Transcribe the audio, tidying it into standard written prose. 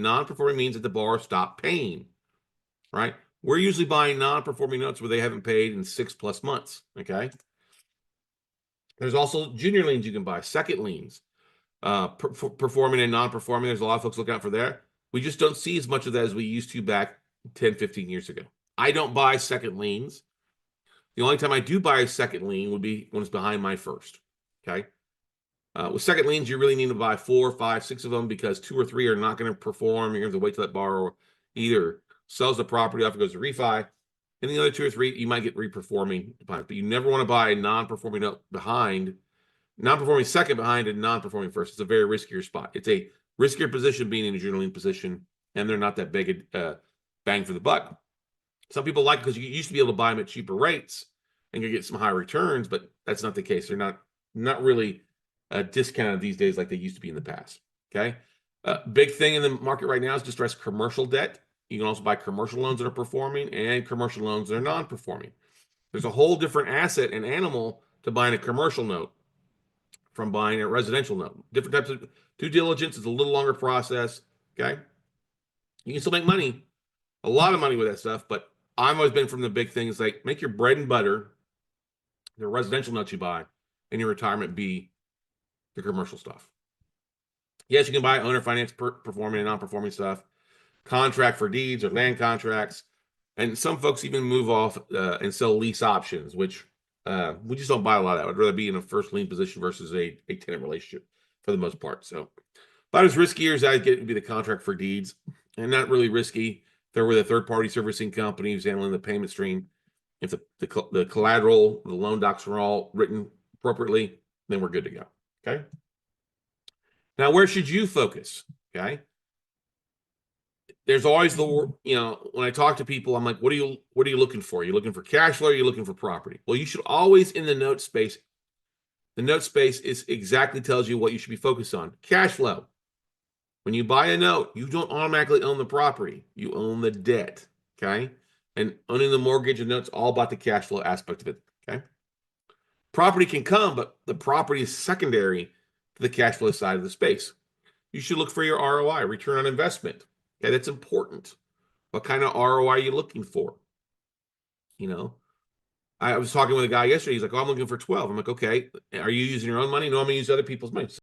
Non-performing means that the borrower stopped paying, right? We're usually buying non-performing notes where they haven't paid in 6+ months, okay? There's also junior liens you can buy, second liens, performing and non-performing. There's a lot of folks looking out for there. We just don't see as much of that as we used to back 10, 15 years ago. I don't buy second liens. The only time I do buy a second lien would be when it's behind my first, okay? With second liens, you really need to buy 4, 5, 6 of them because 2 or 3 are not going to perform. You're going to have to wait till that borrower either sells the property off, it goes to refi, and the other 2 or 3 you might get reperforming, but you never want to buy a non-performing note behind, non-performing second behind a non-performing first. It's a very riskier spot. It's a riskier position being in a junior lien position, and they're not that big a bang for the buck. Some people like it because you used to be able to buy them at cheaper rates and you get some high returns, but that's not the case. They're not really discounted these days like they used to be in the past. Okay. Big thing in the market right now is distressed commercial debt. You can also buy commercial loans that are performing and commercial loans that are non-performing. There's a whole different asset and animal to buying a commercial note from buying a residential note. Different types of due diligence is a little longer process. Okay. You can still make money, a lot of money with that stuff, but I've always been from the big things like make your bread and butter, the residential notes you buy, and your retirement be the commercial stuff. Yes, you can buy owner finance performing and non-performing stuff, contract for deeds or land contracts, and some folks even move off and sell lease options, which we just don't buy a lot of that. I'd rather be in a first lien position versus a tenant relationship for the most part. So about as riskier as I get would be the contract for deeds, and not really risky. They're with a third-party servicing company who's handling the payment stream. If the collateral, the loan docs are all written appropriately, then we're good to go. Okay. Now, where should you focus? Okay. There's always when I talk to people, I'm like, what are you looking for? Are you looking for cash flow? Or are you looking for property? Well, you should always in the note space. The note space is exactly tells you what you should be focused on. Cash flow. When you buy a note, you don't automatically own the property. You own the debt. Okay. And owning the mortgage and notes all about the cash flow aspect of it. Okay. Property can come, but the property is secondary to the cash flow side of the space. You should look for your ROI, return on investment. Okay, that's important. What kind of ROI are you looking for? I was talking with a guy yesterday. He's like, oh, I'm looking for 12. I'm like, okay, are you using your own money? No, I'm going to use other people's money.